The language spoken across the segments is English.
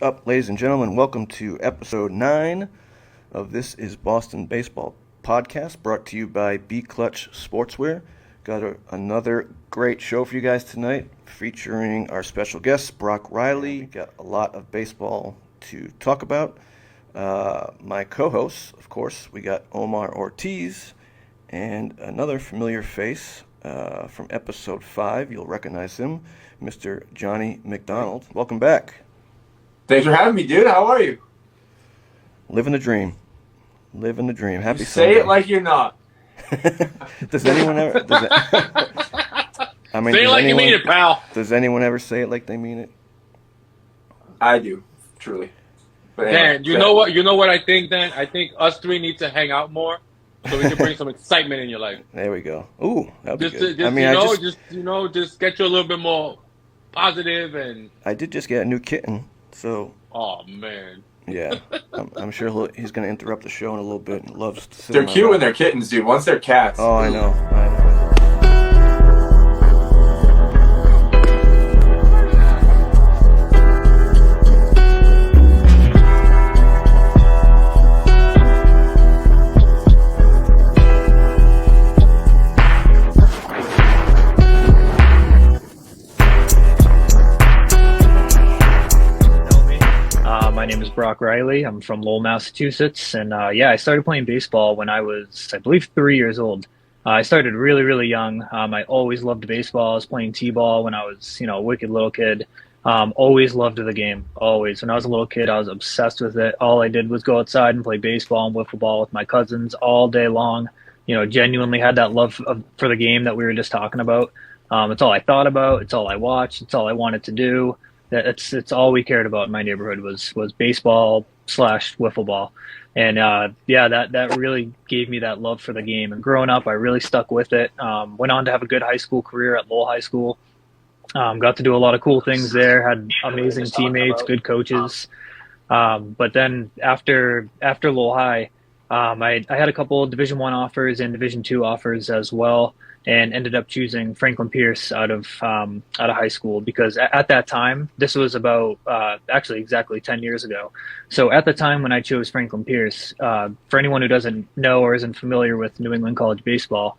up, ladies and gentlemen? Welcome to episode 9 of This is Boston Baseball Podcast, brought to you by B Clutch Sportswear. Got another great show for you guys tonight, featuring our special guest, Brock Riley. Got a lot of baseball to talk about. My co-hosts, of course, we got Omar Ortiz and another familiar face from episode 5. You'll recognize him, Mr. Johnny McDonald. Welcome back. Thanks for having me, dude. How are you? Living the dream. Living the dream. Happy Sunday. Say it like you're not. Does anyone ever? Say it like you mean it, pal. Does anyone ever say it like they mean it? I do, truly. But anyway, Dan, you know what I think, Dan? I think us three need to hang out more so we can bring some excitement in your life. There we go. Ooh, that'd be good. Just get you a little bit more positive and. I did just get a new kitten, so. Oh man. Yeah, I'm sure he's going to interrupt the show in a little bit and loves to sit. They're cute when they're kittens, dude. Once they're cats. Oh, I know. My name is Brock Riley. I'm from Lowell, Massachusetts. And I started playing baseball when I was, I believe, 3 years old. I started really, really young. I always loved baseball. I was playing t-ball when I was, a wicked little kid. Always loved the game, always. When I was a little kid, I was obsessed with it. All I did was go outside and play baseball and wiffle ball with my cousins all day long. Genuinely had that love for the game that we were just talking about. It's all I thought about. It's all I watched. It's all I wanted to do. It's all we cared about in my neighborhood was baseball / wiffle ball. And that really gave me that love for the game. And growing up, I really stuck with it. Went on to have a good high school career at Lowell High School. Got to do a lot of cool things there, had amazing teammates, good coaches. But then after Lowell High, I had a couple of Division I offers and Division II offers as well, and ended up choosing Franklin Pierce out of high school because at that time, this was about actually exactly 10 years ago. So at the time when I chose Franklin Pierce, for anyone who doesn't know or isn't familiar with New England college baseball,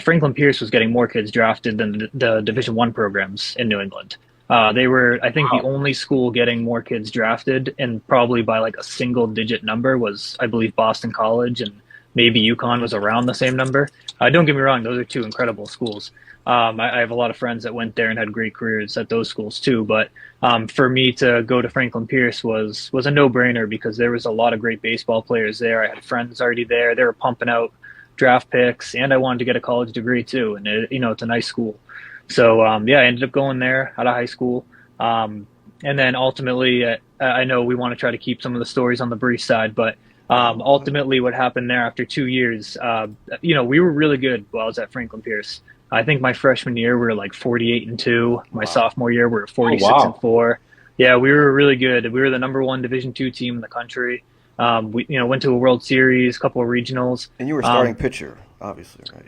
Franklin Pierce was getting more kids drafted than the Division I programs in New England. They were, I think, the only school getting more kids drafted, and probably by like a single-digit number was, I believe, Boston College, and maybe UConn was around the same number. Don't get me wrong; those are two incredible schools. I have a lot of friends that went there and had great careers at those schools too. But for me to go to Franklin Pierce was a no-brainer because there was a lot of great baseball players there. I had friends already there. They were pumping out draft picks, and I wanted to get a college degree too. And it's a nice school. So, I ended up going there out of high school. And then ultimately, I know we want to try to keep some of the stories on the brief side, but ultimately what happened there after 2 years, we were really good while I was at Franklin Pierce. I think my freshman year, we were like 48-2. My sophomore year, we were 46-4. Yeah, we were really good. We were the number 1 Division II team in the country. We went to a World Series, a couple of regionals. And you were starting pitcher, obviously, right?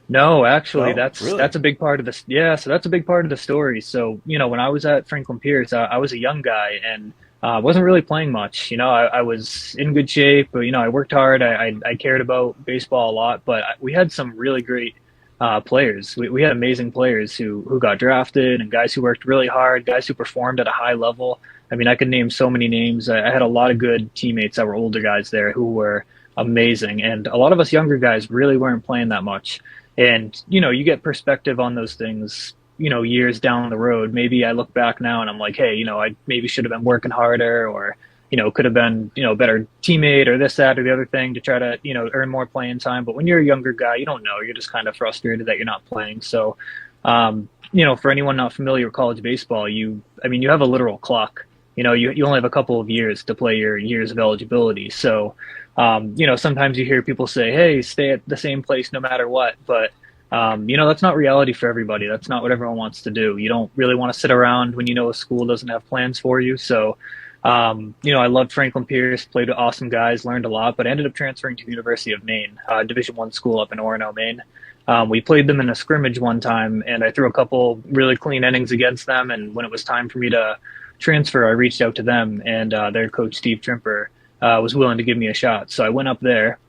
No, actually, that's a big part of this. Yeah, so that's a big part of the story. So, when I was at Franklin Pierce, I was a young guy and wasn't really playing much. I was in good shape, but, I worked hard. I cared about baseball a lot, but we had some really great players. We had amazing players who got drafted and guys who worked really hard, guys who performed at a high level. I mean, I could name so many names. I had a lot of good teammates that were older guys there who were amazing. And a lot of us younger guys really weren't playing that much. And, you get perspective on those things, years down the road. Maybe I look back now and I'm like, hey, I maybe should have been working harder or, could have been, a better teammate or this, that, or the other thing to try to, earn more playing time. But when you're a younger guy, you don't know. You're just kind of frustrated that you're not playing. So, for anyone not familiar with college baseball, you have a literal clock. You only have a couple of years to play your years of eligibility. So, sometimes you hear people say, hey, stay at the same place no matter what. But, that's not reality for everybody. That's not what everyone wants to do. You don't really want to sit around when a school doesn't have plans for you. So, I loved Franklin Pierce, played with awesome guys, learned a lot, but I ended up transferring to the University of Maine, Division I school up in Orono, Maine. We played them in a scrimmage one time, and I threw a couple really clean innings against them. And when it was time for me to transfer, I reached out to them, and their coach, Steve Trimper, was willing to give me a shot. So I went up there,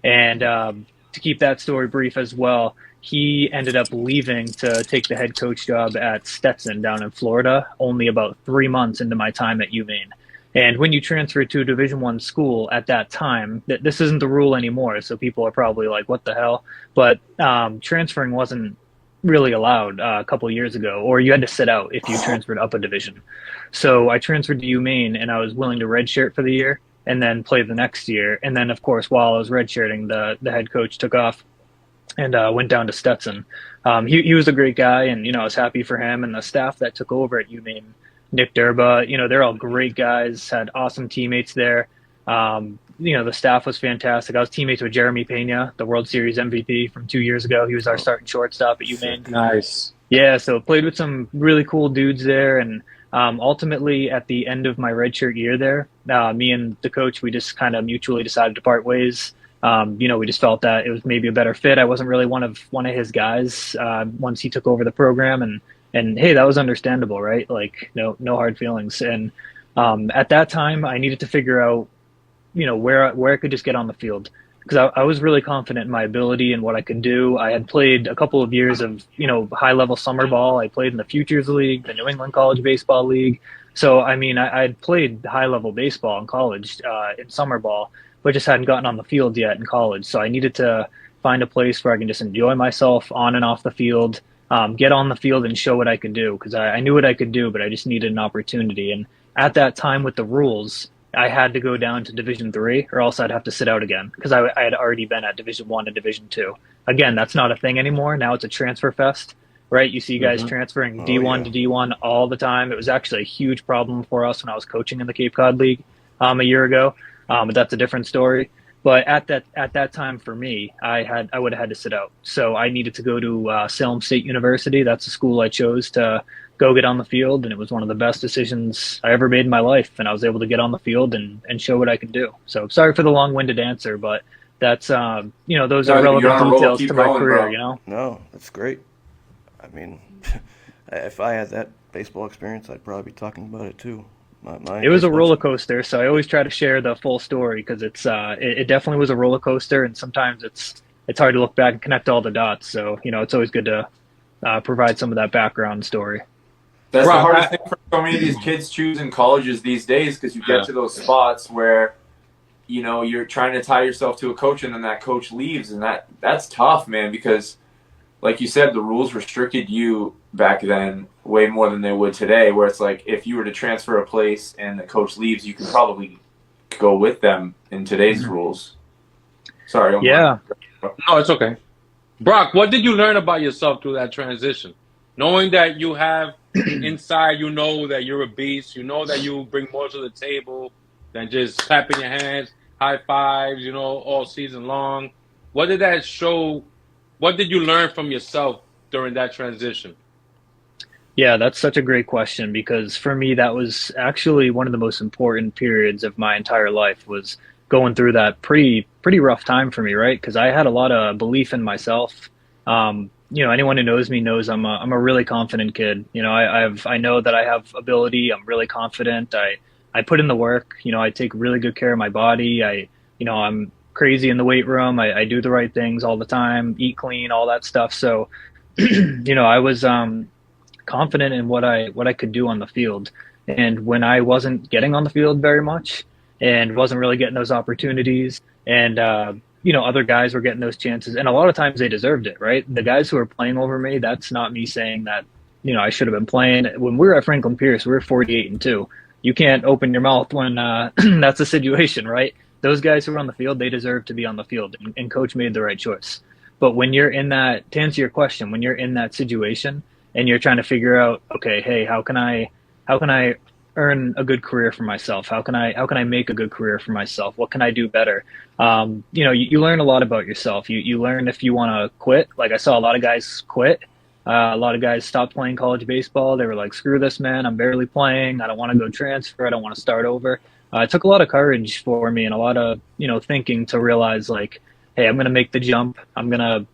and to keep that story brief as well, he ended up leaving to take the head coach job at Stetson down in Florida only about 3 months into my time at UMaine. And when you transfer to a Division I school at that time, this isn't the rule anymore, so people are probably like, what the hell? But transferring wasn't really allowed a couple of years ago, or you had to sit out if you transferred up a division. So I transferred to UMaine, and I was willing to redshirt for the year and then play the next year. And then, of course, while I was redshirting, the head coach took off and went down to Stetson. He was a great guy, and, I was happy for him and the staff that took over at UMaine. Nick Durba, they're all great guys, had awesome teammates there. The staff was fantastic. I was teammates with Jeremy Pena, the World Series MVP from 2 years ago. He was our starting shortstop at UMaine. Nice. Yeah, so played with some really cool dudes there. And ultimately, at the end of my redshirt year there, me and the coach, we just kind of mutually decided to part ways. We just felt that it was maybe a better fit. I wasn't really one of his guys once he took over the program, and hey, that was understandable, right? Like, no hard feelings. And at that time, I needed to figure out, where I could just get on the field, because I was really confident in my ability and what I could do. I had played a couple of years of, high-level summer ball. I played in the Futures League, the New England College Baseball League. So, I had played high-level baseball in college in summer ball, but just hadn't gotten on the field yet in college. So I needed to find a place where I can just enjoy myself on and off the field, get on the field and show what I could do, because I knew what I could do, but I just needed an opportunity. And at that time with the rules, I had to go down to Division III, or else I'd have to sit out again, because I had already been at Division I and Division II. Again, that's not a thing anymore. Now it's a transfer fest, right? You see guys transferring D1 to D1 all the time. It was actually a huge problem for us when I was coaching in the Cape Cod League a year ago, but that's a different story. But at that time for me, I would have had to sit out. So I needed to go to Salem State University. That's the school I chose to go get on the field, and it was one of the best decisions I ever made in my life. And I was able to get on the field and show what I could do. So sorry for the long-winded answer, but that's those are relevant details to my career. Bro. No, that's great. I mean, if I had that baseball experience, I'd probably be talking about it too. It was a roller coaster, so I always try to share the full story, because it definitely was a roller coaster, and sometimes it's hard to look back and connect all the dots. So it's always good to provide some of that background story. That's the hardest thing for so many of these kids choosing colleges these days, because you get to those spots where you're trying to tie yourself to a coach, and then that coach leaves, and that's tough, man, because like you said, the rules restricted you back then way more than they would today, where it's like if you were to transfer a place and the coach leaves, you can probably go with them in today's rules. Sorry. Yeah. No, it's okay. Brock, what did you learn about yourself through that transition? Knowing that you have inside, that you're a beast, that you bring more to the table than just clapping your hands, high fives, all season long. What did that show? What did you learn from yourself during that transition? Yeah, that's such a great question, because for me, that was actually one of the most important periods of my entire life, was going through that pretty rough time for me, right? Because I had a lot of belief in myself. Anyone who knows me knows I'm a really confident kid. I know that I have ability. I'm really confident. I put in the work. I take really good care of my body. I'm crazy in the weight room. I do the right things all the time, eat clean, all that stuff. So, I was confident in what I could do on the field. And when I wasn't getting on the field very much and wasn't really getting those opportunities, and other guys were getting those chances, and a lot of times they deserved it, right? The guys who were playing over me, that's not me saying that I should have been playing. When we were at Franklin Pierce, we were 48-2. You can't open your mouth when that's the situation, right? Those guys who were on the field, they deserve to be on the field, and coach made the right choice. But when you're in that, to answer your question, when you're in that situation and you're trying to figure out, okay, hey, how can I earn a good career for myself? How can I make a good career for myself? What can I do better? You learn a lot about yourself. You learn if you want to quit. Like, I saw a lot of guys quit. A lot of guys stopped playing college baseball. They were like, screw this, man. I'm barely playing. I don't want to go transfer. I don't want to start over. It took a lot of courage for me and a lot of, thinking to realize, like, hey, I'm going to make the jump. I'm going to,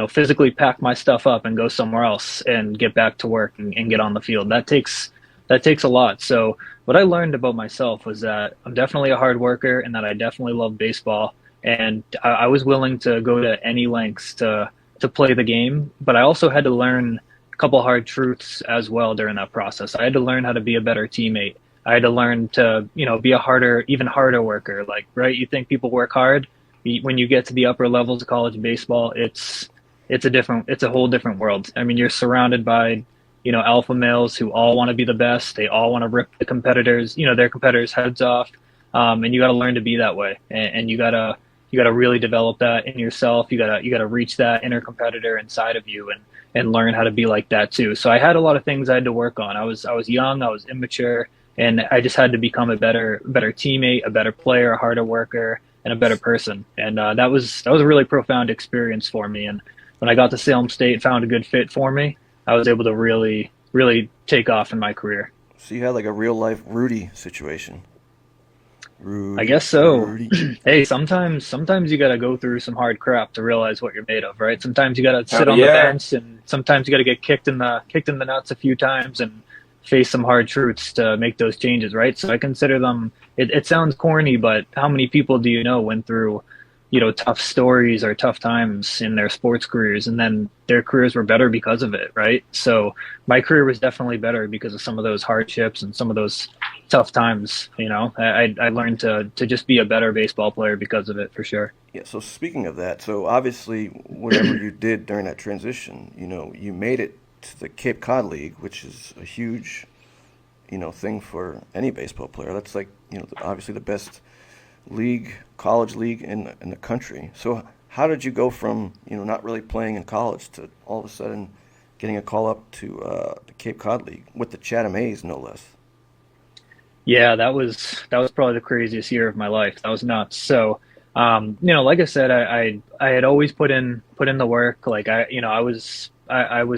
physically pack my stuff up and go somewhere else and get back to work and get on the field. That takes that takes a lot. So what I learned about myself was that I'm definitely a hard worker and that I definitely love baseball. And I was willing to go to any lengths to play the game, but I also had to learn a couple hard truths as well during that process. I had to learn how to be a better teammate. I had to learn to, be a harder, even harder worker. Like, right, you think people work hard. When you get to the upper levels of college baseball, it's a whole different world. I mean, you're surrounded by, alpha males who all want to be the best. They all want to rip the competitors, their competitors' heads off. And you got to learn to be that way. And you gotta really develop that in yourself. You gotta reach that inner competitor inside of you and learn how to be like that too. So I had a lot of things I had to work on. I was young, I was immature, and I just had to become a better teammate, a better player, a harder worker, and a better person. And that was a really profound experience for me. And when I got to Salem State, found a good fit for me, I was able to really, really take off in my career. So you had like a real life Rudy situation. Rudy, I guess so. Rudy. Hey, sometimes you got to go through some hard crap to realize what you're made of, right? Sometimes you got to sit on the bench, and sometimes you got to get kicked in the nuts a few times and face some hard truths to make those changes, right? So I consider them. It sounds corny, but how many people do you know went through, tough stories or tough times in their sports careers, and then their careers were better because of it, right? So my career was definitely better because of some of those hardships and some of those tough times. I learned to just be a better baseball player because of it, for sure. Yeah, so speaking of that, so obviously whatever you did during that transition, you made it to the Cape Cod League, which is a huge, thing for any baseball player. That's like, obviously the best league, college league in the country. So how did you go from, not really playing in college to all of a sudden getting a call up to the Cape Cod League with the Chatham A's, no less? Yeah, that was probably the craziest year of my life. That was nuts. So, like I said, I had always put in the work. Like I was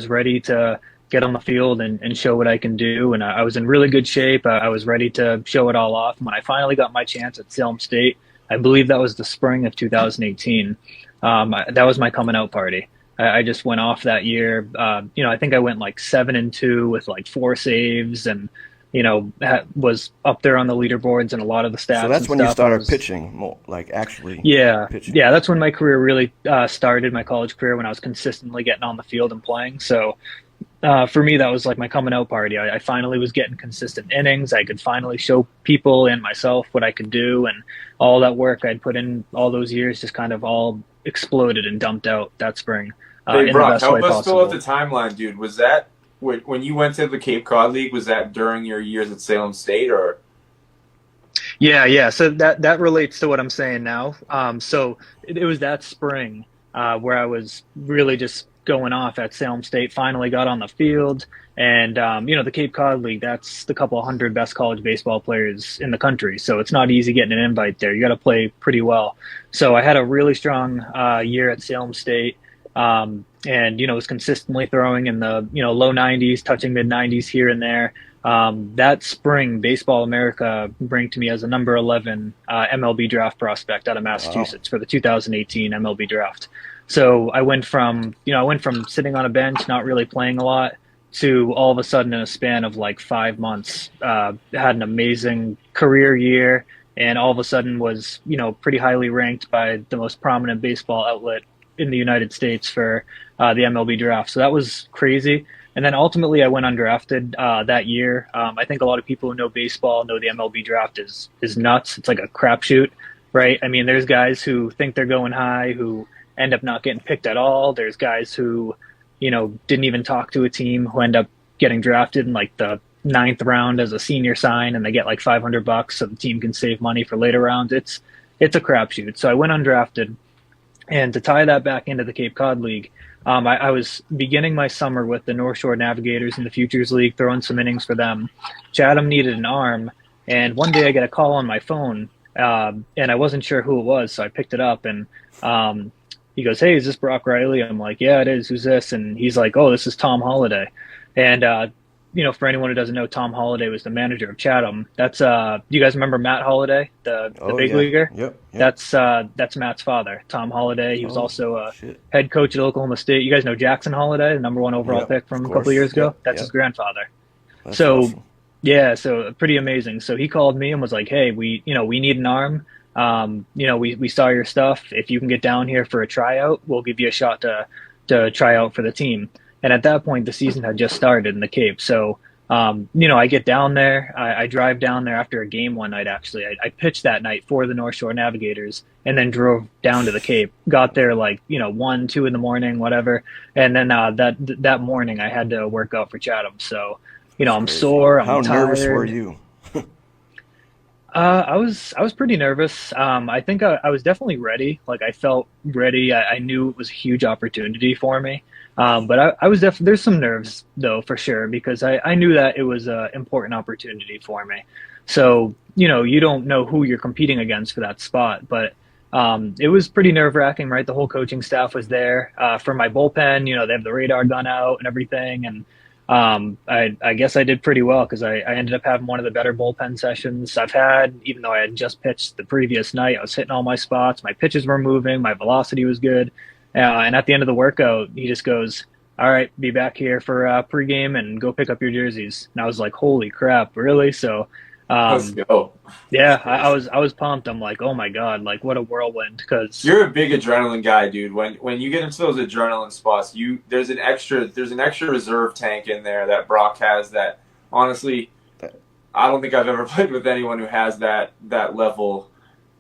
ready to get on the field and show what I can do. And I was in really good shape. I was ready to show it all off. When I finally got my chance at Salem State, I believe that was the spring of 2018. That was my coming out party. I just went off that year. I think I went like 7-2 with like 4 saves and, was up there on the leaderboards and a lot of the stats. So that's when you started pitching, more, like actually pitching. Yeah, that's when my career really started, my college career, when I was consistently getting on the field and playing. So for me, that was like my coming out party. I finally was getting consistent innings. I could finally show people and myself what I could do, and all that work I'd put in all those years just kind of all exploded and dumped out that spring. Hey, Brock, help us possible. fill out the timeline, dude. Was that when you went to the Cape Cod League? Was that during your years at Salem State, or? Yeah. So that relates to what I'm saying now. So it was that spring where I was really just going off at Salem State. Finally got on the field, and the Cape Cod League, that's the couple 100 best college baseball players in the country. So it's not easy getting an invite there. You got to play pretty well. So I had a really strong year at Salem State. And was consistently throwing in the low 90s, touching mid 90s here and there. That spring, Baseball America ranked me as a number 11 MLB draft prospect out of Massachusetts for the 2018 MLB draft. So I went from sitting on a bench, not really playing a lot, to all of a sudden in a span of like 5 months, had an amazing career year, and all of a sudden was pretty highly ranked by the most prominent baseball outlet in the United States for the MLB draft. So that was crazy. And then ultimately I went undrafted that year. I think a lot of people who know baseball know the MLB draft is nuts. It's like a crapshoot, right? I mean, there's guys who think they're going high who end up not getting picked at all. There's guys who, didn't even talk to a team, who end up getting drafted in like the 9th round as a senior sign, and they get like $500 so the team can save money for later rounds. It's a crapshoot. So I went undrafted. And to tie that back into the Cape Cod League, I was beginning my summer with the North Shore Navigators in the Futures League, throwing some innings for them. Chatham needed an arm, and one day I get a call on my phone, and I wasn't sure who it was, so I picked it up, and he goes, "Hey, is this Brock Riley?" I'm like, "Yeah, it is. Who's this?" And he's like, "Oh, this is Tom Holliday." And for anyone who doesn't know, Tom Holliday was the manager of Chatham. That's you guys remember Matt Holliday, the big leaguer? Yep. That's Matt's father, Tom Holliday. He was also a head coach at Oklahoma State. You guys know Jackson Holliday, the number 1 overall pick from a couple of years ago? That's his grandfather. That's so awesome. Yeah, so pretty amazing. So he called me and was like, "Hey, we need an arm. We saw your stuff. If you can get down here for a tryout, we'll give you a shot to try out for the team." And at that point, the season had just started in the Cape. So, I get down there. I drive down there after a game one night. Actually, I pitched that night for the North Shore Navigators, and then drove down to the Cape. Got there like 1, 2 in the morning, whatever. And then that morning, I had to work out for Chatham. So. I'm sore. I'm tired. How nervous were you? I was pretty nervous. I think I was definitely ready. Like I felt ready. I knew it was a huge opportunity for me. But I was definitely, there's some nerves though, for sure, because I knew that it was an important opportunity for me. So, you don't know who you're competing against for that spot, but it was pretty nerve wracking, right? The whole coaching staff was there. For my bullpen, they have the radar gun out and everything. And I guess I did pretty well because I ended up having one of the better bullpen sessions I've had, even though I had just pitched the previous night. I was hitting all my spots. My pitches were moving. My velocity was good. And at the end of the workout, he just goes, "All right, be back here for pregame and go pick up your jerseys." And I was like, "Holy crap, really?" So, Let's go. yeah, I was pumped. I'm like, "Oh my God, like what a whirlwind!" Because you're a big adrenaline guy, dude. When you get into those adrenaline spots, there's an extra reserve tank in there that Brock has. That honestly, I don't think I've ever played with anyone who has that level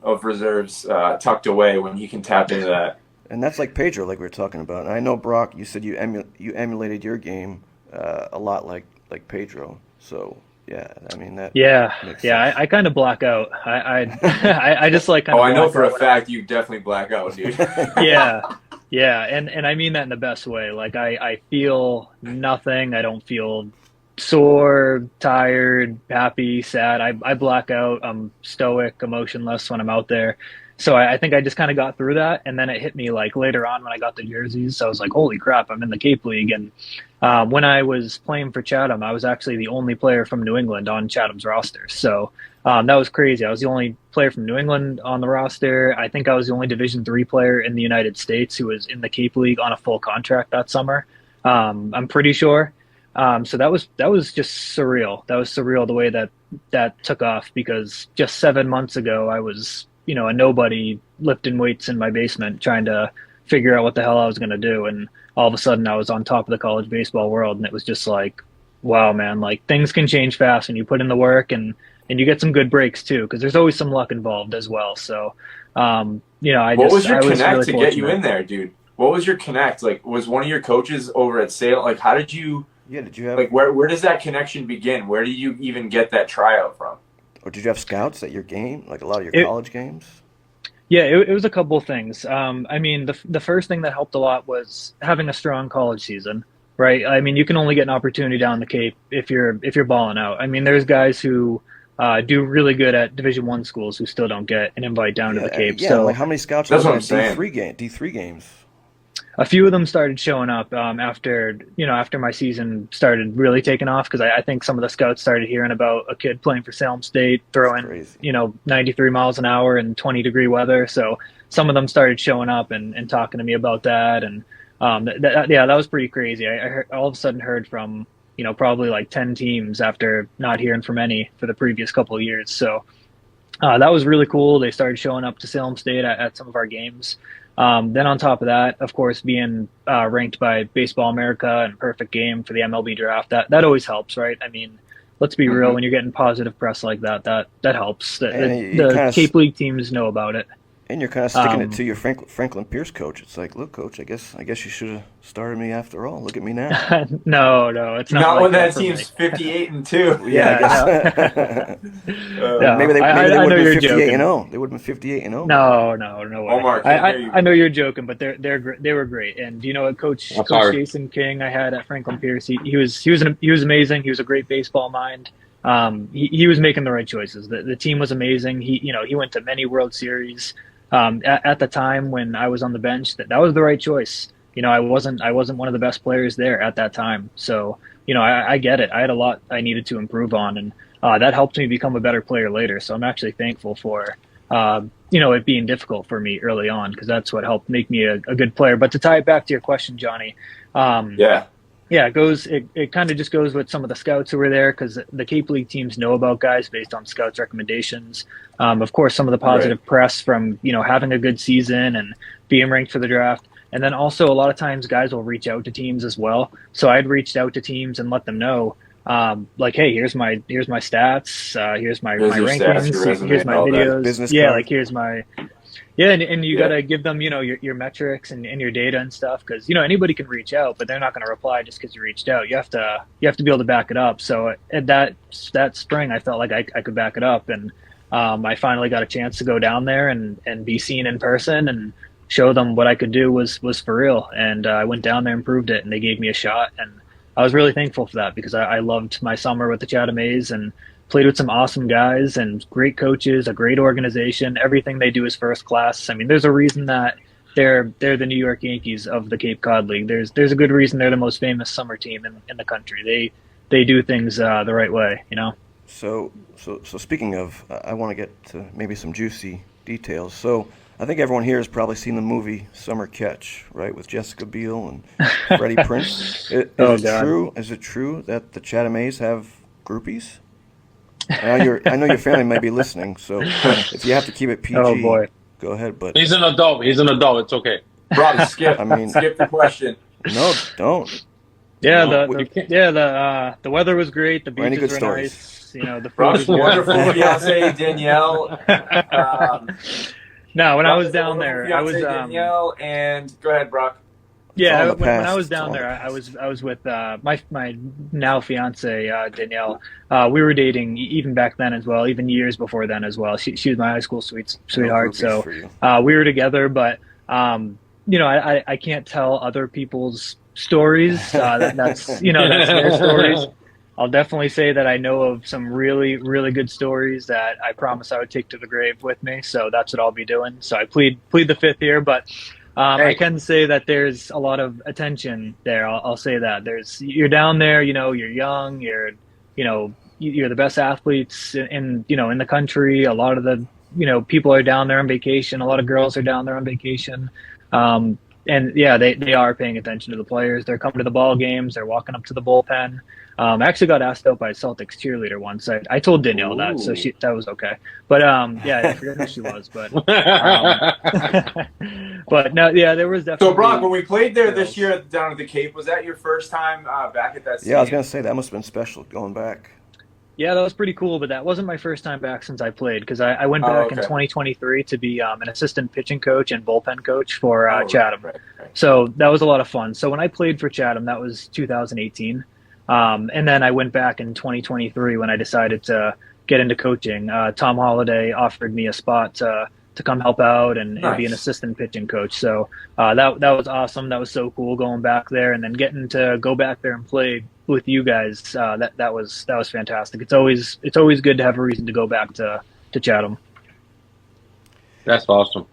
of reserves tucked away when he can tap into that. And that's like Pedro, like we were talking about. And I know, Brock, you said you emulated your game a lot like Pedro. So. Yeah, I mean that. Yeah, makes yeah. sense. I kind of black out. I just like kind of. I know for a fact you definitely black out, dude. Yeah, and I mean that in the best way. Like I feel nothing. I don't feel sore, tired, happy, sad. I black out. I'm stoic, emotionless when I'm out there. So I think I just kind of got through that, and then it hit me like later on when I got the jerseys. So I was like, "Holy crap! I'm in the Cape League." And when I was playing for Chatham, I was actually the only player from New England on Chatham's roster. So that was crazy. I was the only player from New England on the roster. I think I was the only Division III player in the United States who was in the Cape League on a full contract that summer. I'm pretty sure. So that was just surreal. That was surreal the way that took off, because just 7 months ago I was a nobody lifting weights in my basement trying to figure out what the hell I was going to do. And all of a sudden I was on top of the college baseball world. And it was just like, wow, man, like things can change fast when you put in the work, and you get some good breaks too, because there's always some luck involved as well. So, what was your connect really to get you in there, dude? What was your connect? Like, was one of your coaches over at Sale? Like, how did you, did you have, like, where does that connection begin? Where did you even get that tryout from? or did you have scouts at your game, like a lot of your college games? Yeah, it was a couple of things. I mean, the first thing that helped a lot was having a strong college season, right? I mean, you can only get an opportunity down the Cape if you're balling out. I mean, there's guys who do really good at Division I schools who still don't get an invite down to the Cape. Yeah, so like how many scouts that's are what I'm saying. D3 games? A few of them started showing up after my season started really taking off, because I think some of the scouts started hearing about a kid playing for Salem State throwing 93 miles an hour in 20-degree weather. So some of them started showing up and talking to me about that, and that was pretty crazy. I all of a sudden heard from probably like 10 teams after not hearing from any for the previous couple of years. So that was really cool. They started showing up to Salem State at some of our games. Then on top of that, of course, being ranked by Baseball America and Perfect Game for the MLB draft, that always helps, right? I mean, let's be real, when you're getting positive press like that helps. The Cape League teams know about it. And you're kind of sticking it to your Franklin Pierce coach. It's like, look, coach, I guess you should have started me after all. Look at me now. No, it's not. Not like when that team's 58-2. Yeah, I guess. Maybe they would have been 58-0. They would have been 58-0. No way. Omar, I know you're joking, but they were great. And you know what, Coach Jason King I had at Franklin Pierce, he was amazing. He was a great baseball mind. He was making the right choices. The team was amazing. He went to many World Series. At the time when I was on the bench, that was the right choice. I wasn't one of the best players there at that time. So, I get it. I had a lot I needed to improve on, and that helped me become a better player later. So I'm actually thankful for, it being difficult for me early on, because that's what helped make me a good player. But to tie it back to your question, Johnny, yeah, it kind of just goes with some of the scouts who were there because the Cape League teams know about guys based on scouts' recommendations. Of course, some of the positive press from having a good season and being ranked for the draft, and then also a lot of times guys will reach out to teams as well. So I'd reached out to teams and let them know, like, hey, here's my stats, here's my rankings, stats, here's my videos, business yeah, card. like here's my. Yeah, and you got to give them, your metrics and your data and stuff because, anybody can reach out, but they're not going to reply just because you reached out. You have to be able to back it up. So at that spring, I felt like I could back it up, and I finally got a chance to go down there and be seen in person and show them what I could do was for real. And I went down there and proved it, and they gave me a shot, and I was really thankful for that because I loved my summer with the Chatham A's and played with some awesome guys and great coaches, a great organization. Everything they do is first class. I mean, there's a reason that they're the New York Yankees of the Cape Cod League. There's a good reason they're the most famous summer team in the country. They do things the right way, So speaking of, I want to get to maybe some juicy details. So I think everyone here has probably seen the movie Summer Catch, right, with Jessica Biel and Freddie Prinze. Is it true that the Chatham A's have groupies? I know your family may be listening, so if you have to keep it PG, oh boy, go ahead. But he's an adult. It's okay. Brock, skip. Skip the question. No, don't. Yeah, the weather was great. The beaches were nice. The food Brock's was wonderful fiance Danielle. No, when I was down there, I was Danielle, and go ahead, Brock. Yeah, when I was down there, I was with my now fiance Danielle. We were dating even back then as well, even years before then as well. She was my high school sweetheart, so we were together. But I can't tell other people's stories. That's their stories. I'll definitely say that I know of some really, really good stories that I promise I would take to the grave with me. So that's what I'll be doing. So I plead the fifth here, but. I can say that there's a lot of attention there. I'll say that you're down there, you're young, you're the best athletes in the country. A lot of the, people are down there on vacation. A lot of girls are down there on vacation. And yeah, they are paying attention to the players. They're coming to the ball games. They're walking up to the bullpen. I actually got asked out by a Celtics cheerleader once. I told Danielle that, so that was okay. But yeah, I forget who she was, but but no, yeah, there was definitely. So Brock, when we played there this year down at the Cape, was that your first time back at that stadium? Yeah, I was gonna say that must have been special going back. Yeah, that was pretty cool, but that wasn't my first time back since I played because I went back in 2023 to be an assistant pitching coach and bullpen coach for Chatham. Right. So that was a lot of fun. So when I played for Chatham, that was 2018. And then I went back in 2023 when I decided to get into coaching. Tom Holliday offered me a spot to come help out and be an assistant pitching coach. So that was awesome. That was so cool going back there and then getting to go back there and play with you guys. That was fantastic. It's always good to have a reason to go back to Chatham. That's awesome.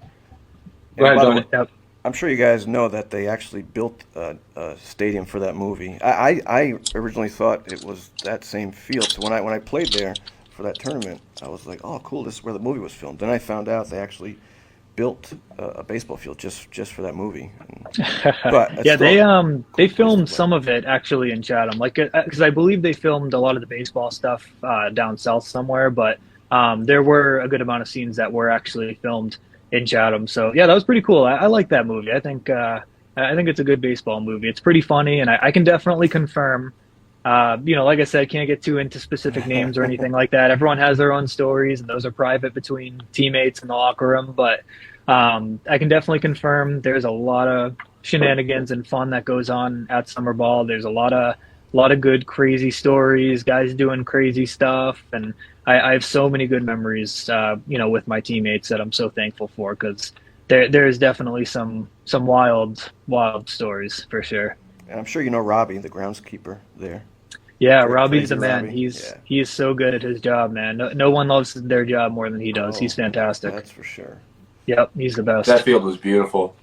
Go ahead, Don. I'm sure you guys know that they actually built a stadium for that movie. I originally thought it was that same field. So when I played there for that tournament, I was like, oh, cool, this is where the movie was filmed. Then I found out they actually built a baseball field just for that movie. But yeah, they filmed some of it actually in Chatham, like because I believe they filmed a lot of the baseball stuff down south somewhere. But there were a good amount of scenes that were actually filmed in Chatham. So yeah, that was pretty cool. I like that movie. I think it's a good baseball movie. It's pretty funny, and I can definitely confirm. Like I said, can't get too into specific names or anything like that. Everyone has their own stories, and those are private between teammates in the locker room. But I can definitely confirm there's a lot of shenanigans and fun that goes on at summer ball. There's a lot of good, crazy stories, guys doing crazy stuff, and I have so many good memories, with my teammates that I'm so thankful for because there's definitely some wild stories for sure. And I'm sure you know Robbie, the groundskeeper there. Yeah, Robbie's the man. He is so good at his job, man. No one loves their job more than he does. He's fantastic. That's for sure. Yep, he's the best. That field was beautiful.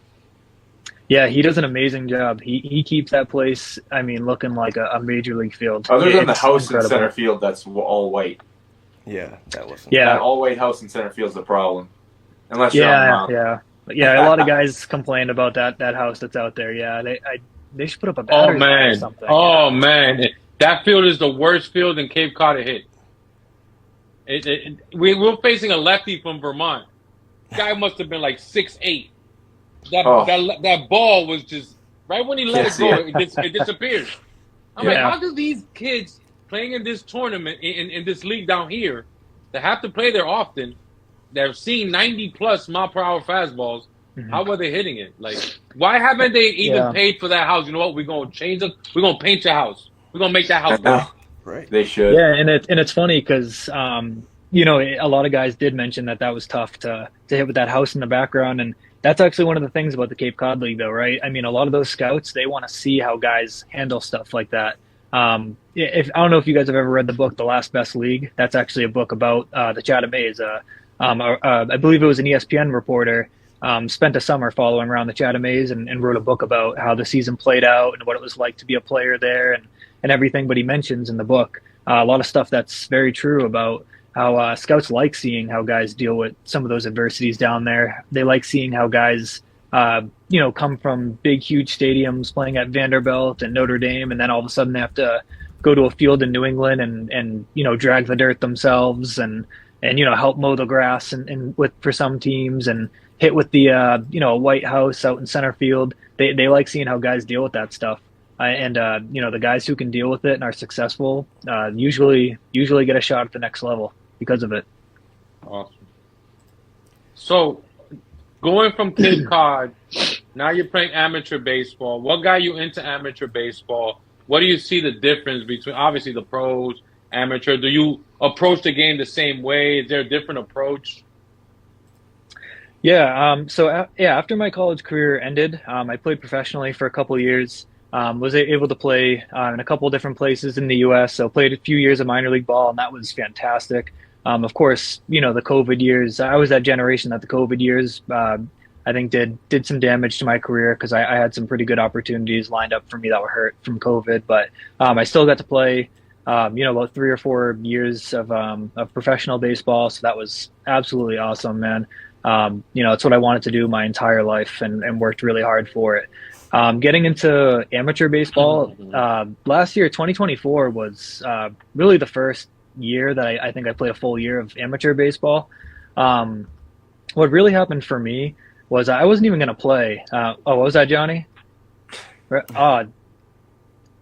Yeah, he does an amazing job. He keeps that place, looking like a major league field. Other than the house in center field that's all white. Yeah, that wasn't. Yeah, that all white house in center field is the problem. Unless you're on the mound. Yeah. A lot of guys complain about that house that's out there. Yeah, They should put up a Oh battery line or man, something. oh man, that field is the worst field in Cape Cod to hit. We're facing a lefty from Vermont. Guy must have been like 6'8". That ball was just right when he let it go, it disappeared. I'm like, how do these kids playing in this tournament in this league down here that have to play there often, that have seen 90+ mph fastballs, how are they hitting it? Like, why haven't they even paid for that house? You know what? We're gonna change it. We're gonna paint your house. We're gonna make that house better. Right. They should. Yeah, and it's funny because you know, a lot of guys did mention that was tough to hit with that house in the background, and that's actually one of the things about the Cape Cod League, though, right? I mean, a lot of those scouts, they want to see how guys handle stuff like that. If I don't know if you guys have ever read the book The Last Best League. That's actually a book about the Chatham A's. I believe it was an ESPN reporter spent a summer following around the Chatham A's and wrote a book about how the season played out and what it was like to be a player there and everything. But he mentions in the book a lot of stuff that's very true about how scouts like seeing how guys deal with some of those adversities down there. They like seeing how guys, you know, come from big, huge stadiums playing at Vanderbilt and Notre Dame, and then all of a sudden they have to go to a field in New England and you know, drag the dirt themselves and you know, help mow the grass and with for some teams and hit with the you know, White House out in center field. They like seeing how guys deal with that stuff. And you know, the guys who can deal with it and are successful usually get a shot at the next level because of it. Awesome. So, going from Cape Cod, now you're playing amateur baseball. What got you into amateur baseball? What do you see the difference between, obviously, the pros, amateur? Do you approach the game the same way? Is there a different approach? Yeah. After my college career ended, I played professionally for a couple of years. Was able to play in a couple of different places in the U.S. So played a few years of minor league ball, and that was fantastic. Of course, you know, the COVID years, I was that generation that the COVID years, I think did some damage to my career because I had some pretty good opportunities lined up for me that were hurt from COVID. But I still got to play, you know, about 3 or 4 years of professional baseball. So that was absolutely awesome, man. You know, it's what I wanted to do my entire life and worked really hard for it. Getting into amateur baseball, last year, 2024, was really the first year that I think I played a full year of amateur baseball. What really happened for me was I wasn't even going to play. What was that, Johnny? Hold on,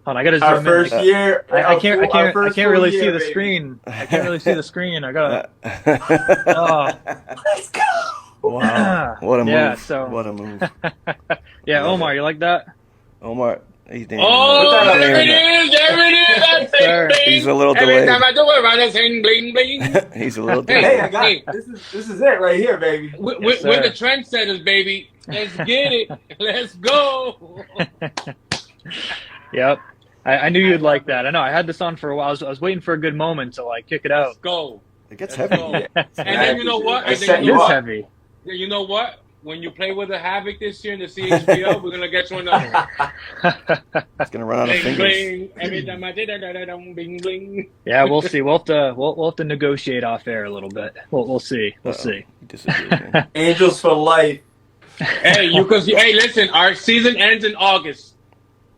I got to zoom Our in. first year. I can't really see the screen. I can't really see the screen. I got Let's go. Wow. What a move. Yeah, so What a move. yeah, Omar, you like that? Omar, he's damn. There it is. That's Sir. it. He's a little Every delayed. time I do it, right, sing, bling, bling. He's a little Hey, Hey, delayed. I got hey. this is it right here, baby. We're sir. the trendsetters, baby. Let's get it. Let's go. Yep. I knew you'd like that. I know. I had this on for a while. I was waiting for a good moment to like kick it out. Let's go. It gets Let's heavy. go. And then you know what? I And set then It you is up. heavy. you know what? When you play with the Havoc this year in the CHBL, we're gonna get you another. It's gonna run out of Bling, fingers. bling. Every time I did that, bling, bling. Yeah, we'll see. We'll have to negotiate off air a little bit. We'll see. We'll see. He disappeared, man. Angels for life. Hey, hey, listen. Our season ends in August.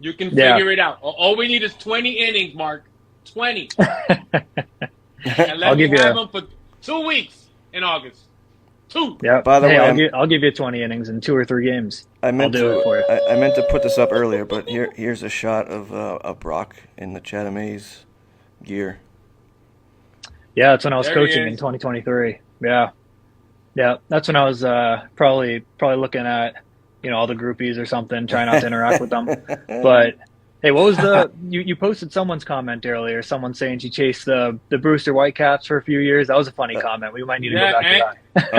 You can figure it out. All we need is 20 innings, Mark. 20. And I'll give you have them for 2 weeks in August. 2. Yeah. By the way, I'll give you 20 innings in 2 or 3 games. I meant I'll do to. it for you. I meant to put this up earlier, but here's a shot of Brock in the Chatham A's gear. Yeah, that's when I was There he coaching in is. 2023. Yeah. That's when I was probably looking at, you know, all the groupies or something, trying not to interact with them. But hey, what was you posted someone's comment earlier? Someone saying she chased the Brewster Whitecaps for a few years. That was a funny comment. We might need to go back to that.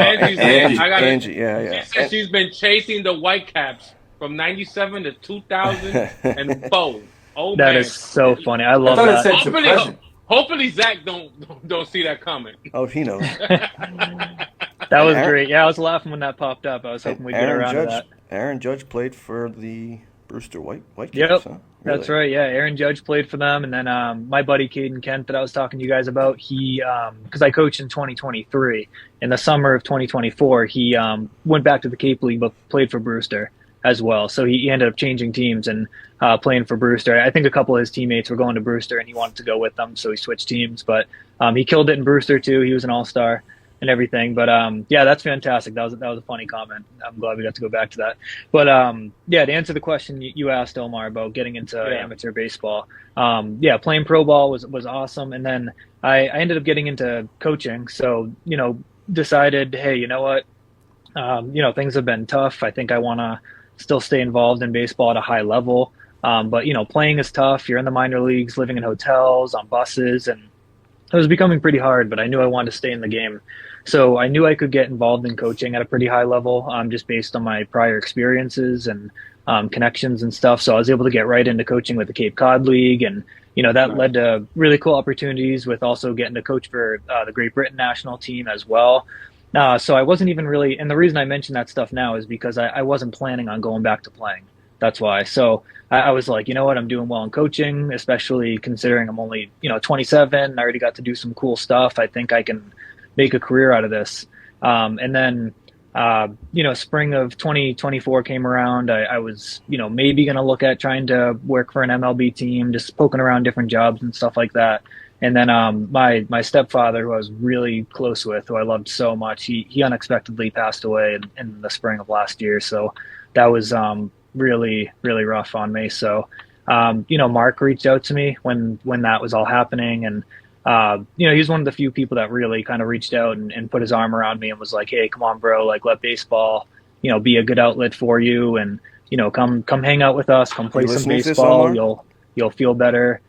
Angie, yeah. She said she's been chasing the Whitecaps from 97 to 2004. Oh, That man. is so funny. I love thought it that. said Hopefully, suppression. hopefully Zach don't see that comment. Oh, he knows. That was Aaron- great. Yeah, I was laughing when that popped up. I was hoping we'd get around to that. Aaron Judge played for the Brewster Whitecaps. Yep, Huh? that's Really? right. Yeah, Aaron Judge played for them, and then my buddy Caden Kent that I was talking to you guys about, he because I coached in 2023, in the summer of 2024, he went back to the Cape League but played for Brewster. as well. So he ended up changing teams and playing for Brewster. I think a couple of his teammates were going to Brewster and he wanted to go with them, so he switched teams. But he killed it in Brewster too. He was an all-star and everything. But yeah, that's fantastic. That was a funny comment. I'm glad we got to go back to that. But yeah, to answer the question you asked, Omar, about getting into amateur baseball, yeah, playing pro ball was awesome. And then I ended up getting into coaching. So, decided, hey, you know what? Things have been tough. I think I want to still stay involved in baseball at a high level. But, playing is tough. You're in the minor leagues, living in hotels, on buses, and it was becoming pretty hard, but I knew I wanted to stay in the game. So I knew I could get involved in coaching at a pretty high level, just based on my prior experiences and connections and stuff. So I was able to get right into coaching with the Cape Cod League, and that led to really cool opportunities with also getting to coach for the Great Britain national team as well. So I wasn't even really, and the reason I mention that stuff now is because I wasn't planning on going back to playing. That's why. So I was like, you know what, I'm doing well in coaching, especially considering I'm only, 27. I already got to do some cool stuff. I think I can make a career out of this. And then, spring of 2024 came around. I was, maybe going to look at trying to work for an MLB team, just poking around different jobs and stuff like that. And then my stepfather, who I was really close with, who I loved so much, he unexpectedly passed away in the spring of last year. So that was really, really rough on me. So, Mark reached out to me when that was all happening. And, he's one of the few people that really kind of reached out and put his arm around me and was like, hey, come on, bro, like, let baseball, be a good outlet for you. And, come hang out with us, come play some baseball. You'll feel better.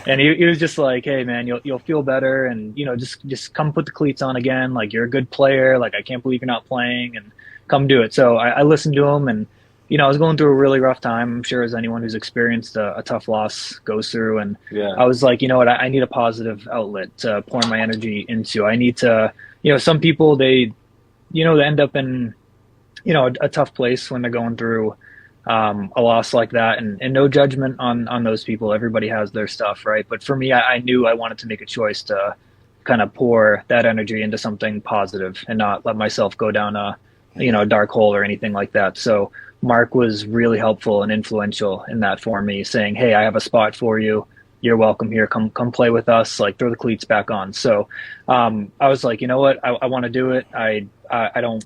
And he was just like, hey man, you'll feel better, and just come put the cleats on again, like, you're a good player, like, I can't believe you're not playing, and come do it. So I listened to him, and I was going through a really rough time, I'm sure, as anyone who's experienced a tough loss goes through. And I was like, you know what, I need a positive outlet to pour my energy into. I need to, some people, they end up in a tough place when they're going through a loss like that, and no judgment on those people. Everybody has their stuff, right? But for me, I knew I wanted to make a choice to kind of pour that energy into something positive and not let myself go down a dark hole or anything like that. So Mark was really helpful and influential in that for me, saying, hey, I have a spot for you. You're welcome here. Come play with us. Like, throw the cleats back on. So I was like, you know what? I want to do it. I don't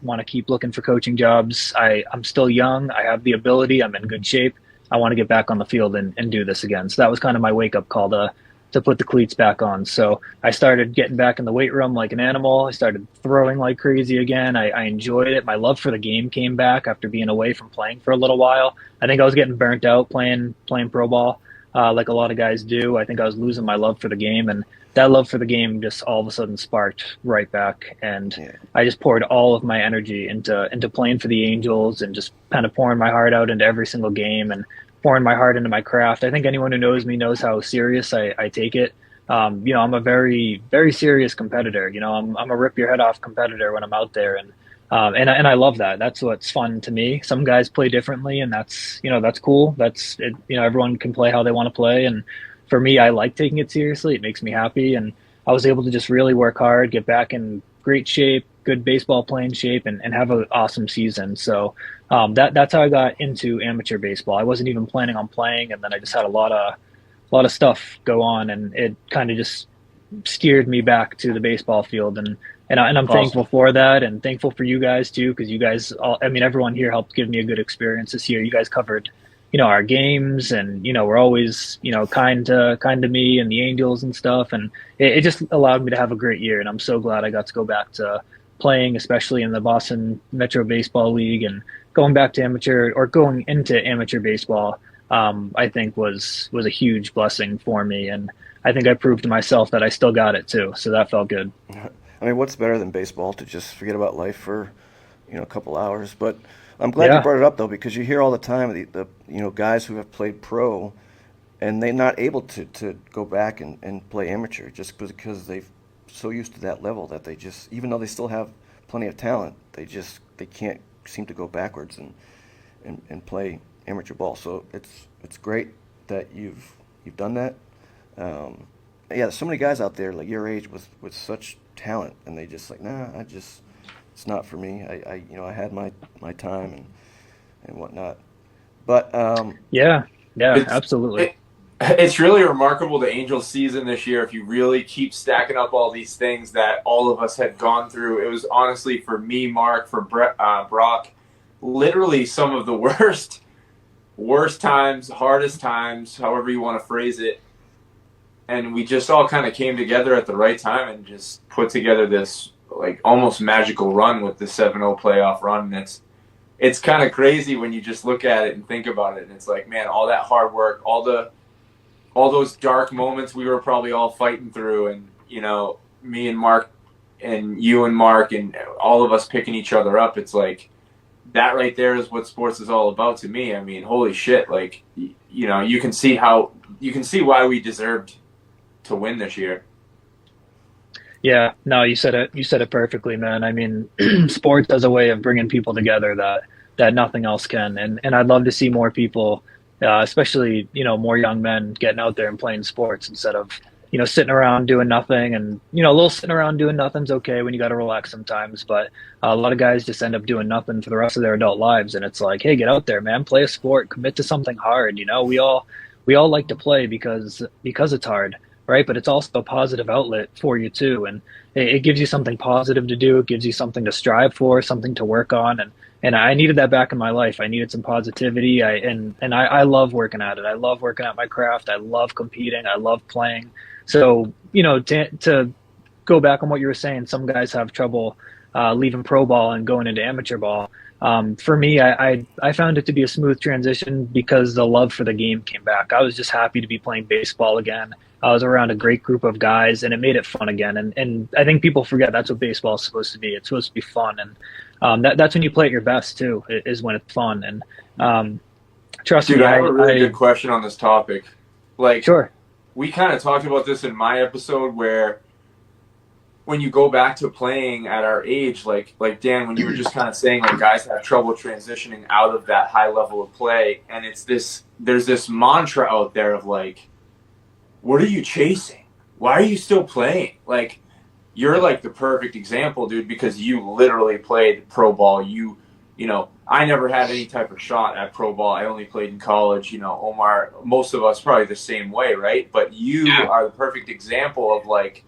want to keep looking for coaching jobs. I'm still young. I have the ability. I'm in good shape. I want to get back on the field and do this again. So that was kind of my wake up call to put the cleats back on. So I started getting back in the weight room like an animal. I started throwing like crazy again. I enjoyed it. My love for the game came back after being away from playing for a little while. I think I was getting burnt out playing pro ball. Like a lot of guys do. I think I was losing my love for the game, and that love for the game just all of a sudden sparked right back. And I just poured all of my energy into playing for the Angels, and just kind of pouring my heart out into every single game, and pouring my heart into my craft. I think anyone who knows me knows how serious I take it. I'm a very, very serious competitor. I'm a rip your head off competitor when I'm out there, and I love that. That's what's fun to me. Some guys play differently, and that's cool. That's it. Everyone can play how they want to play. And for me, I like taking it seriously. It makes me happy. And I was able to just really work hard, get back in great shape, good baseball playing shape, and have an awesome season. So that's how I got into amateur baseball. I wasn't even planning on playing, and then I just had a lot of stuff go on, and it kind of just steered me back to the baseball field. And I'm awesome. Thankful for that, and thankful for you guys too, because you guys everyone here helped give me a good experience this year. You guys covered our games, and we're always kind to me and the Angels and stuff, and it just allowed me to have a great year. And I'm so glad I got to go back to playing, especially in the Boston Metro Baseball League, and going into amateur baseball. I think was a huge blessing for me, and I think I proved to myself that I still got it too. So that felt good. I mean, what's better than baseball, to just forget about life for, a couple hours? But I'm glad you brought it up, though, because you hear all the time the guys who have played pro, and they're not able to go back and play amateur just because they're so used to that level that they just, even though they still have plenty of talent, they can't seem to go backwards and play amateur ball. So it's great that you've done that. There's so many guys out there like your age with such talent, and they just like, it's it's not for me. I had my time and whatnot. But Yeah, It's, absolutely. it's really remarkable, the Angels season this year, if you really keep stacking up all these things that all of us had gone through. It was honestly, for me, Mark, for Brock, literally some of the worst times, hardest times, however you want to phrase it. And we just all kind of came together at the right time and just put together this like almost magical run with the 7-0 playoff run. And it's kind of crazy when you just look at it and think about it. And it's like, man, all that hard work, all those dark moments we were probably all fighting through, and me and Mark and you and Mark and all of us picking each other up. It's like that right there is what sports is all about to me. I mean, holy shit! Like you can see why we deserved to win this year. Yeah, no, you said it perfectly, man. I mean, sports has a way of bringing people together that nothing else can, and I'd love to see more people, especially more young men, getting out there and playing sports instead of sitting around doing nothing. And a little sitting around doing nothing's okay when you got to relax sometimes, but a lot of guys just end up doing nothing for the rest of their adult lives. And it's like, hey, get out there, man, play a sport, commit to something hard. We all like to play because it's hard. Right. But it's also a positive outlet for you, too. And it gives you something positive to do. It gives you something to strive for, something to work on. And I needed that back in my life. I needed some positivity. I love working at it. I love working at my craft. I love competing. I love playing. So, to go back on what you were saying, some guys have trouble leaving pro ball and going into amateur ball. For me, I found it to be a smooth transition because the love for the game came back. I was just happy to be playing baseball again. I was around a great group of guys, and it made it fun again. And I think people forget that's what baseball is supposed to be. It's supposed to be fun, and that's when you play at your best too. Is when it's fun. And trust me, I have a really good question on this topic. Like, sure, we kind of talked about this in my episode where when you go back to playing at our age, like Dan, when you were just kind of saying like guys have trouble transitioning out of that high level of play, and there's this mantra out there of like, what are you chasing? Why are you still playing? Like, you're like the perfect example, dude, because you literally played pro ball. I never had any type of shot at pro ball. I only played in college. Omar, most of us probably the same way, right? But you are the perfect example of like,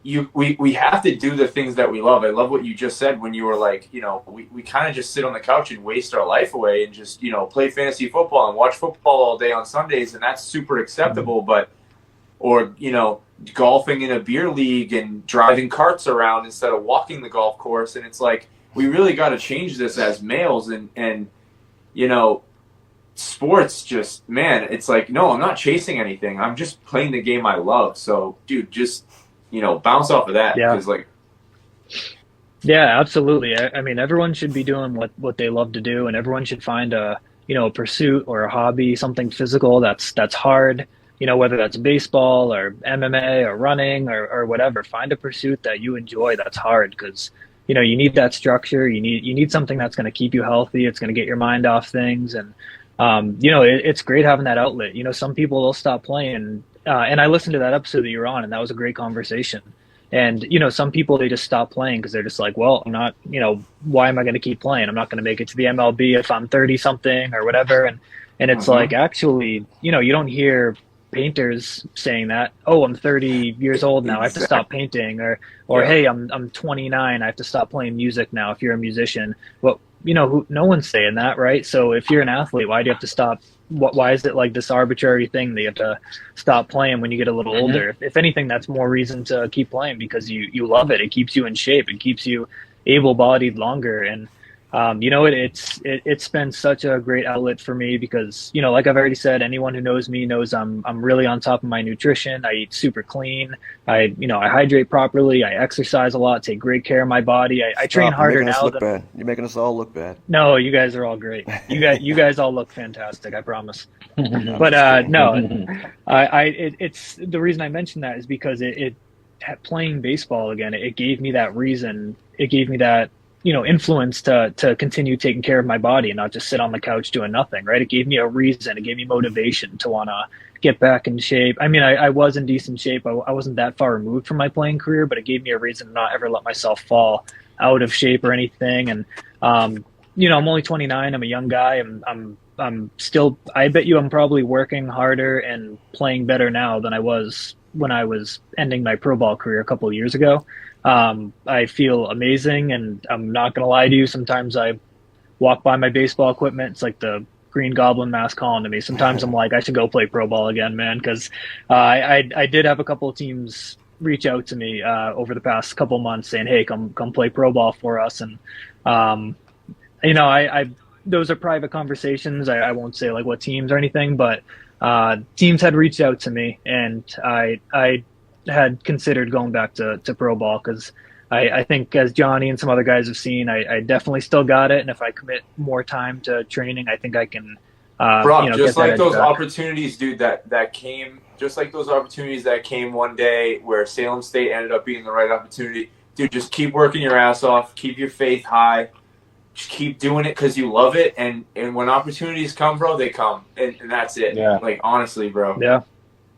we have to do the things that we love. I love what you just said when you were like, we kind of just sit on the couch and waste our life away and just, play fantasy football and watch football all day on Sundays. And that's super acceptable. Or golfing in a beer league and driving carts around instead of walking the golf course. And it's like, we really got to change this as males and sports just, man, it's like, no, I'm not chasing anything. I'm just playing the game I love. So dude, just, bounce off of that. Yeah. Yeah, absolutely. I mean, everyone should be doing what they love to do, and everyone should find a pursuit or a hobby, something physical that's hard. Whether that's baseball or MMA or running or whatever, find a pursuit that you enjoy that's hard, because, you need that structure. You need something that's going to keep you healthy. It's going to get your mind off things. And, it's great having that outlet. Some people will stop playing. And I listened to that episode that you were on, and that was a great conversation. And, some people, they just stop playing because they're just like, well, I'm not, why am I going to keep playing? I'm not going to make it to the MLB if I'm 30 something or whatever. And it's like, actually, you don't hear painters saying that, oh, I'm 30 years old now, I have to stop painting, or hey, I'm 29, I have to stop playing music now. If you're a musician, well, no one's saying that, right? So if you're an athlete, why do you have to stop? Why is it like this arbitrary thing that you have to stop playing when you get a little older? If anything, that's more reason to keep playing, because you love it. It keeps you in shape. It keeps you able-bodied longer. And it's been such a great outlet for me because, like I've already said, anyone who knows me knows I'm really on top of my nutrition. I eat super clean. I hydrate properly. I exercise a lot, take great care of my body. I train harder now. Bad. You're making us all look bad. No, you guys are all great. You guys all look fantastic, I promise. But no, it's the reason I mentioned that is because it playing baseball again, it gave me that reason. It gave me that influence to continue taking care of my body and not just sit on the couch doing nothing, right? It gave me a reason. It gave me motivation to want to get back in shape. I mean, I was in decent shape. I wasn't that far removed from my playing career, but it gave me a reason to not ever let myself fall out of shape or anything. And I'm only 29. I'm a young guy. I'm still. I bet you I'm probably working harder and playing better now than I was when I was ending my pro ball career a couple of years ago. I feel amazing, and I'm not gonna lie to you. Sometimes I walk by my baseball equipment. It's like the Green Goblin mask calling to me. Sometimes I'm like, I should go play pro ball again, man, because I did have a couple of teams reach out to me over the past couple of months saying, hey, come play pro ball for us. And I those are private conversations. I won't say like what teams or anything, but teams had reached out to me, and I had considered going back to pro ball because I think, as Johnny and some other guys have seen, I definitely still got it. And if I commit more time to training, I think I can, Brock, just get like that those back. opportunities, dude, that came, just like those opportunities that came one day where Salem State ended up being the right opportunity. Dude, just keep working your ass off. Keep your faith high. Just keep doing it because you love it. And when opportunities come, bro, they come. And that's it. Yeah. Like, honestly, bro. Yeah.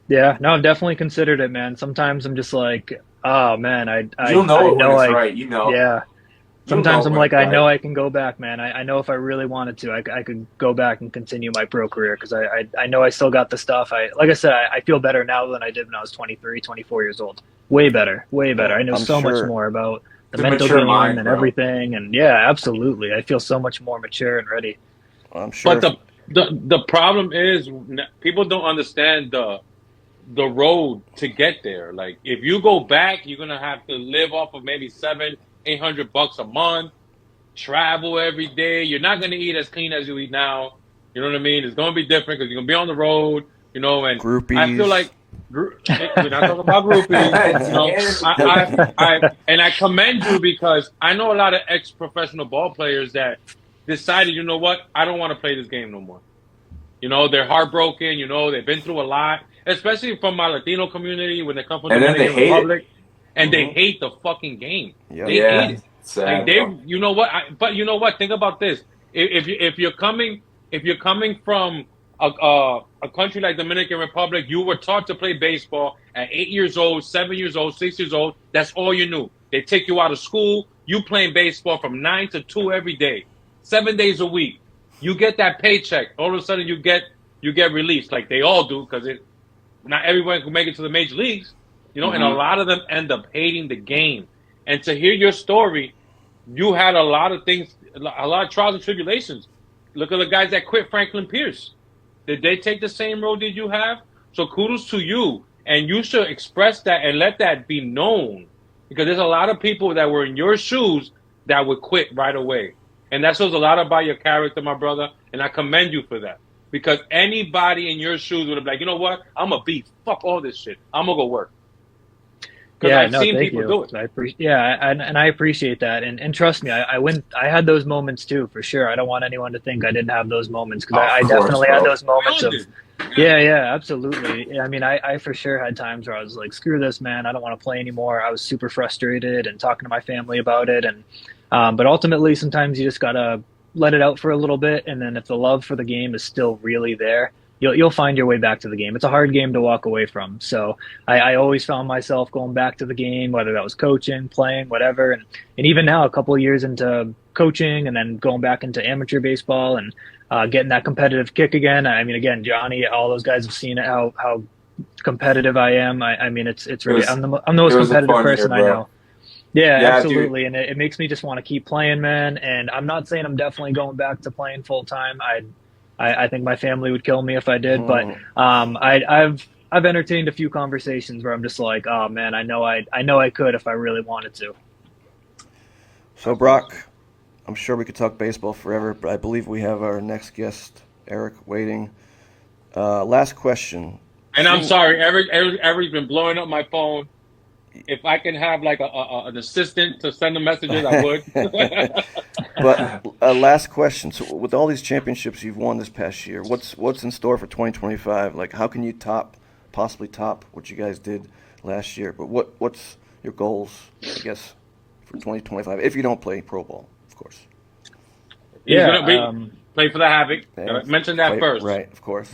Yeah. No, I've definitely considered it, man. Sometimes I'm just like, oh, man, You'll know it when it's right. You know. Yeah. Sometimes I'm like, I know I can go back, man. I know if I really wanted to, I could go back and continue my pro career because I know I still got the stuff. Like I said, I feel better now than I did when I was 23, 24 years old. Way better. Way better. I know so much more about the mental game mind, and bro. everything. And yeah, absolutely. I feel so much more mature and ready. I'm sure. But the problem is people don't understand the road to get there. Like, if you go back, you're gonna have to live off of maybe $700-800 a month, travel every day. You're not gonna eat as clean as you eat now. You know what I mean? It's gonna be different because you're gonna be on the road. And Groupies. I feel like we're not talking about groupies. I commend you because I know a lot of ex-professional ball players that decided, you know what, I don't want to play this game no more. They're heartbroken. They've been through a lot, especially from my Latino community when they come from the Dominican Republic, and they hate the fucking game. Yeah. They hate it. Sad, Like you know what? But you know what? Think about this. If you're coming from a country like Dominican Republic, you were taught to play baseball at 8 years old, 7 years old, 6 years old. That's all you knew. They take you out of school. You playing baseball from 9 to 2 every day, 7 days a week. You get that paycheck. All of a sudden, you get released, like they all do, because not everyone can make it to the major leagues, and a lot of them end up hating the game. And to hear your story, you had a lot of things, a lot of trials and tribulations. Look at the guys that quit Franklin Pierce. Did they take the same road that you have? So kudos to you, and you should express that and let that be known, because there's a lot of people that were in your shoes that would quit right away. And that shows a lot about your character, my brother, and I commend you for that. Because anybody in your shoes would have been like, you know what? I'm a beast. Fuck all this shit. I'm going to go work. Because I've seen people do it. I appreciate that. And trust me, I had those moments too, for sure. I don't want anyone to think I didn't have those moments, because I definitely had those moments of, yeah, absolutely. I mean, I for sure had times where I was like, screw this, man. I don't want to play anymore. I was super frustrated and talking to my family about it. And but ultimately, sometimes you just got to let it out for a little bit. And then if the love for the game is still really there, you'll find your way back to the game. It's a hard game to walk away from. So I always found myself going back to the game, whether that was coaching, playing, whatever. And even now, a couple of years into coaching and then going back into amateur baseball and getting that competitive kick again. I mean, again, Johnny, all those guys have seen it, how competitive I am. I mean, it's really, I'm the most competitive person I know. Yeah, absolutely. Dude. And it makes me just want to keep playing, man. And I'm not saying I'm definitely going back to playing full time. I think my family would kill me if I did, but I've entertained a few conversations where I'm just like, oh man, I know I could if I really wanted to. So Brock, I'm sure we could talk baseball forever, but I believe we have our next guest, Eric, waiting. Last question. And I'm sorry, Eric's been blowing up my phone. If I can have like an assistant to send the messages, I would. But last question. So with all these championships you've won this past year, what's in store for 2025? Like, how can you possibly top what you guys did last year? But what's your goals, I guess, for 2025 if you don't play pro ball, of course? Yeah, play for the Havoc. Mention that first. Right, of course.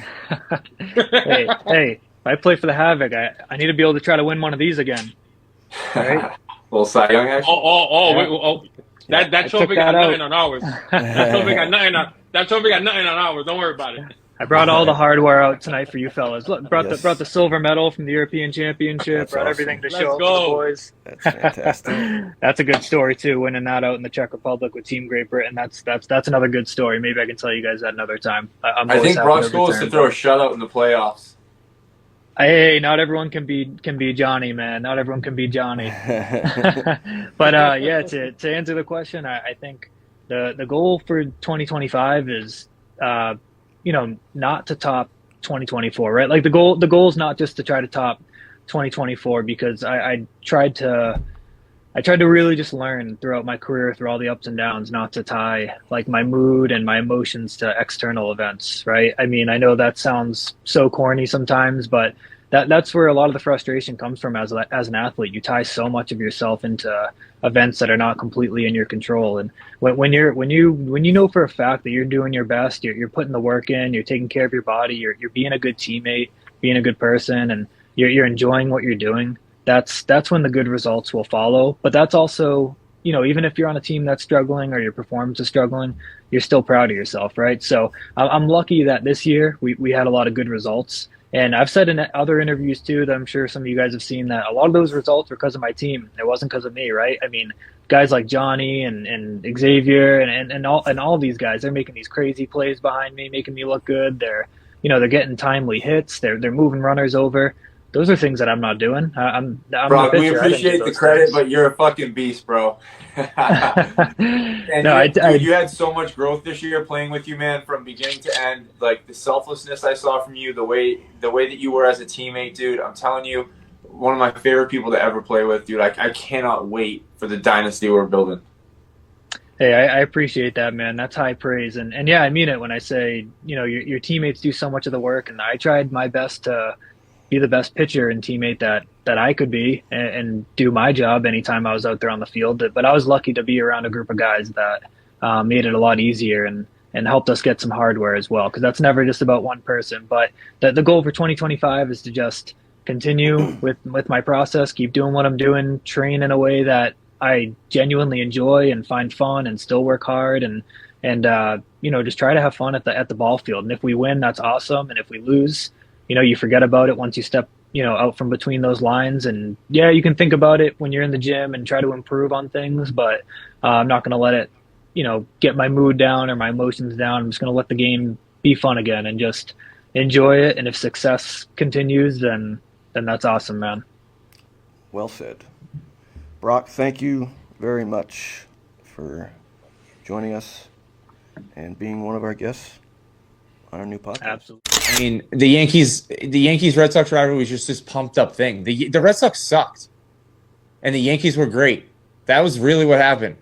Hey, if I play for the Havoc, I need to be able to try to win one of these again. Right? Little Cy Young action. That trophy got nothing on ours. That trophy got nothing on ours. Don't worry about it. I brought all the hardware out tonight for you fellas. Look, brought the silver medal from the European Championship. That's brought awesome. everything to Let's show up go. for the boys. That's fantastic. That's a good story too. Winning that out in the Czech Republic with Team Great Britain. That's another good story. Maybe I can tell you guys that another time. I think Brock's goal is to throw a shutout in the playoffs. Hey, not everyone can be Johnny, man. Not everyone can be Johnny. But yeah, to answer the question, I think the goal for 2025 is not to top 2024, right? Like the goal is not just to try to top 2024, because I tried to really just learn throughout my career, through all the ups and downs, not to tie like my mood and my emotions to external events, right? I mean, I know that sounds so corny sometimes, but that's where a lot of the frustration comes from as an athlete. You tie so much of yourself into events that are not completely in your control. And when you know for a fact that you're doing your best, you're putting the work in, you're taking care of your body, you're being a good teammate, being a good person, and you're enjoying what you're doing, that's when the good results will follow. But that's also, even if you're on a team that's struggling or your performance is struggling, you're still proud of yourself, right? So I'm lucky that this year we had a lot of good results. And I've said in other interviews too, that I'm sure some of you guys have seen, that a lot of those results were because of my team. It wasn't because of me, right? I mean, guys like Johnny and Xavier and all these guys, they're making these crazy plays behind me, making me look good. They're getting timely hits. They're moving runners over. Those are things that I'm not doing. I'm Brock, we appreciate the credit, but you're a fucking beast, bro. And no, you had so much growth this year playing with you, man, from beginning to end. Like the selflessness I saw from you, the way that you were as a teammate, dude. I'm telling you, one of my favorite people to ever play with, dude. I cannot wait for the dynasty we're building. Hey, I appreciate that, man. That's high praise. And yeah, I mean it when I say, your teammates do so much of the work, and I tried my best to be the best pitcher and teammate that I could be, and do my job anytime I was out there on the field. But I was lucky to be around a group of guys that made it a lot easier and helped us get some hardware as well, because that's never just about one person. But the goal for 2025 is to just continue with my process, keep doing what I'm doing, train in a way that I genuinely enjoy and find fun, and still work hard, and just try to have fun at the ball field. And if we win, that's awesome. And if we lose, you forget about it once you step, out from between those lines. And yeah, you can think about it when you're in the gym and try to improve on things, but I'm not going to let it, get my mood down or my emotions down. I'm just going to let the game be fun again and just enjoy it. And if success continues, then that's awesome, man. Well said. Brock, thank you very much for joining us and being one of our guests on our new podcast. Absolutely. I mean, the Yankees Red Sox rivalry was just this pumped up thing. The Red Sox sucked, and the Yankees were great. That was really what happened.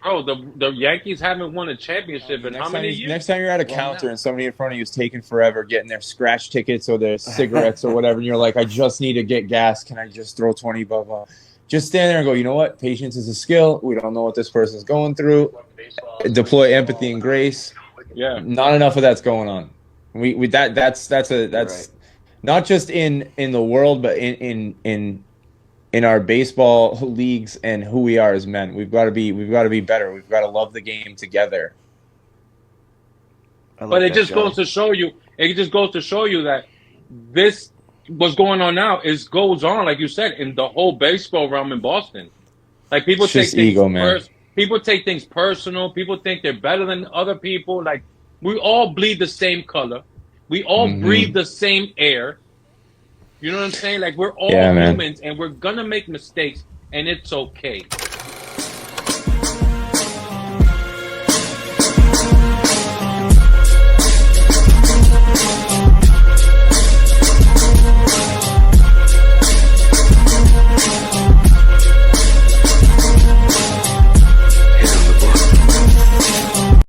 Bro, the Yankees haven't won a championship in how many years? Next time you're at a counter and somebody in front of you is taking forever getting their scratch tickets or their cigarettes or whatever, and you're like, I just need to get gas. Can I just throw 20, blah, blah. Just stand there and go, you know what? Patience is a skill. We don't know what this person's going through. Deploy empathy and grace. Yeah. Not enough of that's going on. That's Right. not just in the world, but in our baseball leagues and who we are as men. We've got to be better. We've got to love the game together. But it just goes to show you. It just goes to show you that this what's going on now goes on, like you said, in the whole baseball realm in Boston. Like people take things ego, man. People take things personal. People think they're better than other people. Like we all bleed the same color. We all breathe the same air. You know what I'm saying? Like we're all humans, and we're gonna make mistakes, and it's okay.